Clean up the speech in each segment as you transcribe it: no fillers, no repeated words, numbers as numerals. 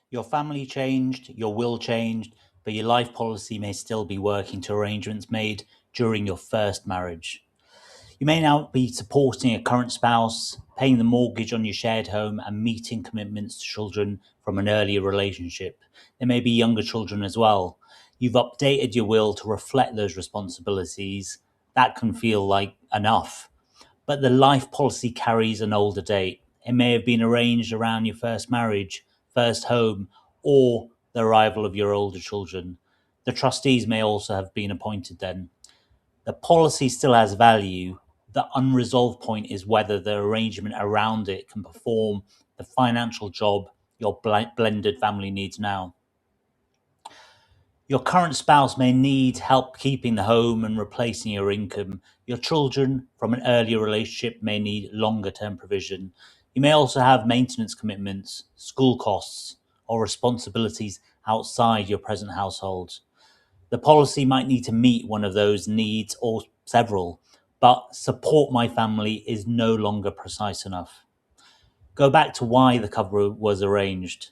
Your family changed, your will changed, but your life policy may still be working to arrangements made during your first marriage. You may now be supporting a current spouse, paying the mortgage on your shared home, and meeting commitments to children from an earlier relationship. There may be younger children as well. You've updated your will to reflect those responsibilities. That can feel like enough. But the life policy carries an older date. It may have been arranged around your first marriage, first home, or the arrival of your older children. The trustees may also have been appointed then. The policy still has value. The unresolved point is whether the arrangement around it can perform the financial job your blended family needs now. Your current spouse may need help keeping the home and replacing your income. Your children from an earlier relationship may need longer term provision. You may also have maintenance commitments, school costs, or responsibilities outside your present household. The policy might need to meet one of those needs or several, but support my family is no longer precise enough. Go back to why the cover was arranged.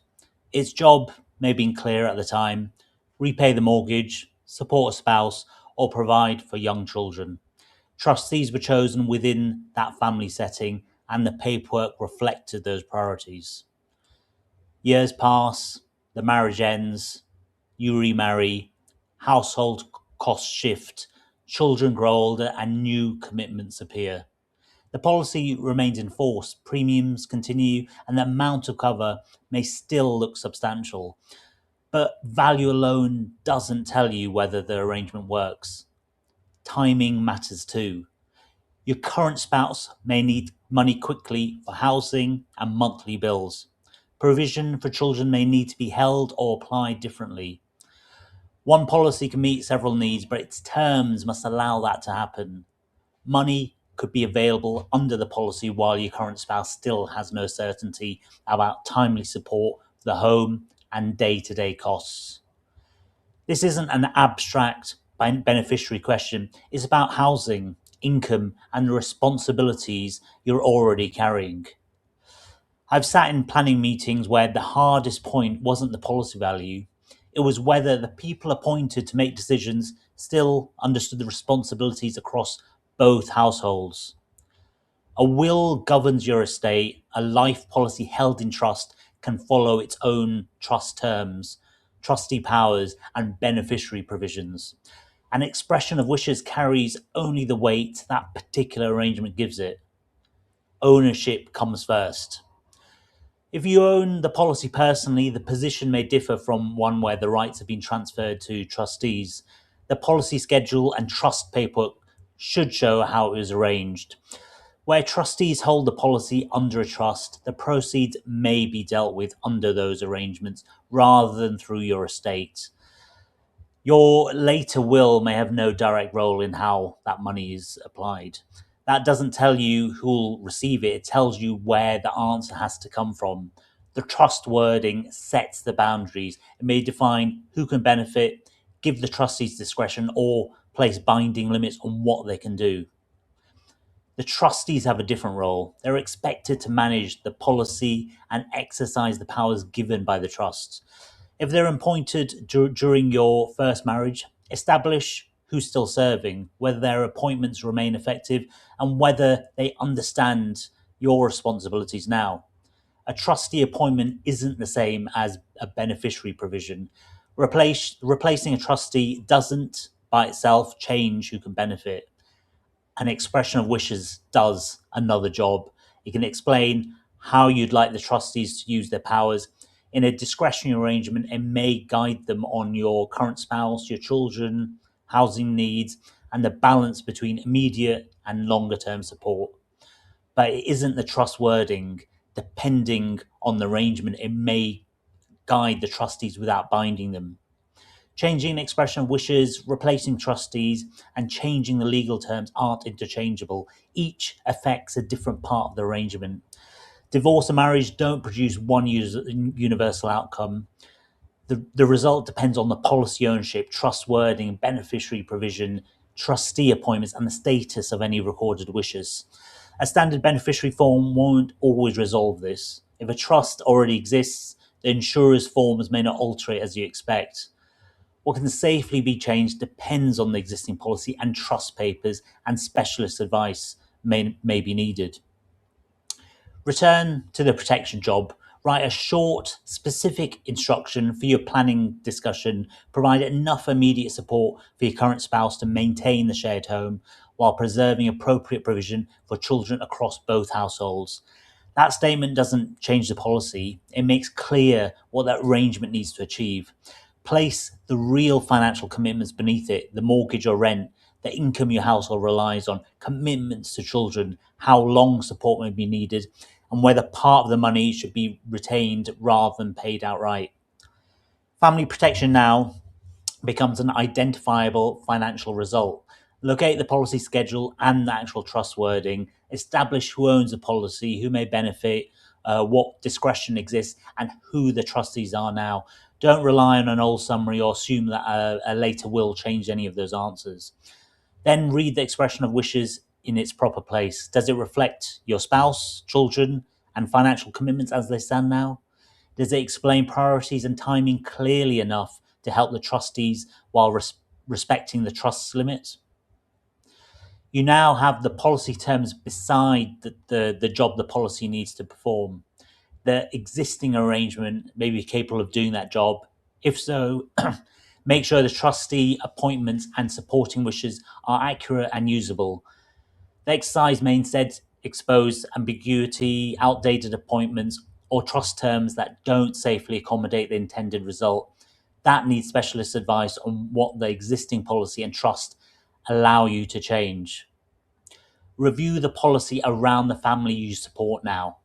Its job may have been clear at the time: repay the mortgage, support a spouse, or provide for young children. Trustees were chosen within that family setting, and the paperwork reflected those priorities. Years pass, the marriage ends, you remarry, household costs shift, children grow older, and new commitments appear. The policy remains in force, premiums continue, and the amount of cover may still look substantial. But value alone doesn't tell you whether the arrangement works. Timing matters too. Your current spouse may need money quickly for housing and monthly bills. Provision for children may need to be held or applied differently. One policy can meet several needs, but its terms must allow that to happen. Money could be available under the policy while your current spouse still has no certainty about timely support for the home and day to day costs. This isn't an abstract beneficiary question, it's about housing, income, and the responsibilities you're already carrying. I've sat in planning meetings where the hardest point wasn't the policy value, it was whether the people appointed to make decisions still understood the responsibilities across both households. A will governs your estate, a life policy held in trust can follow its own trust terms, trustee powers, and beneficiary provisions. An expression of wishes carries only the weight that particular arrangement gives it. Ownership comes first. If you own the policy personally, the position may differ from one where the rights have been transferred to trustees. The policy schedule and trust paperwork should show how it was arranged. Where trustees hold the policy under a trust, the proceeds may be dealt with under those arrangements rather than through your estate. Your later will may have no direct role in how that money is applied. That doesn't tell you who'll receive it, it tells you where the answer has to come from. The trust wording sets the boundaries. It may define who can benefit, give the trustees discretion, or place binding limits on what they can do. The trustees have a different role. They're expected to manage the policy and exercise the powers given by the trust. If they're appointed during your first marriage, establish who's still serving, whether their appointments remain effective, and whether they understand your responsibilities now. A trustee appointment isn't the same as a beneficiary provision. Replacing a trustee doesn't by itself change who can benefit. An expression of wishes does another job. It can explain how you'd like the trustees to use their powers. In a discretionary arrangement, it may guide them on your current spouse, your children, housing needs, and the balance between immediate and longer term support. But it isn't the trust wording. Depending on the arrangement, it may guide the trustees without binding them. Changing an expression of wishes, replacing trustees, and changing the legal terms aren't interchangeable. Each affects a different part of the arrangement. Divorce and marriage don't produce one universal outcome. The result depends on the policy ownership, trust wording, beneficiary provision, trustee appointments, and the status of any recorded wishes. A standard beneficiary form won't always resolve this. If a trust already exists, The insurer's forms may not alter it as you expect. What can safely be changed depends on the existing policy, and trust papers and specialist advice may be needed. Return to the protection job. Write a short, specific instruction for your planning discussion. Provide enough immediate support for your current spouse to maintain the shared home while preserving appropriate provision for children across both households. That statement doesn't change the policy, it makes clear what that arrangement needs to achieve. Place the real financial commitments beneath it: the mortgage or rent, the income your household relies on, commitments to children, how long support may be needed, and whether part of the money should be retained rather than paid outright. Family protection now becomes an identifiable financial result. Locate the policy schedule and the actual trust wording. Establish who owns the policy, who may benefit, what discretion exists, and who the trustees are now. Don't rely on an old summary or assume that a later will change any of those answers. Then read the expression of wishes in its proper place. Does it reflect your spouse, children, and financial commitments as they stand now? Does it explain priorities and timing clearly enough to help the trustees while respecting the trust's limits? You now have the policy terms beside the job the policy needs to perform. The existing arrangement may be capable of doing that job. If so, make sure the trustee appointments and supporting wishes are accurate and usable. The exercise may instead expose ambiguity, outdated appointments, or trust terms that don't safely accommodate the intended result. That needs specialist advice on what the existing policy and trust allow you to change. Review the policy around the family you support now.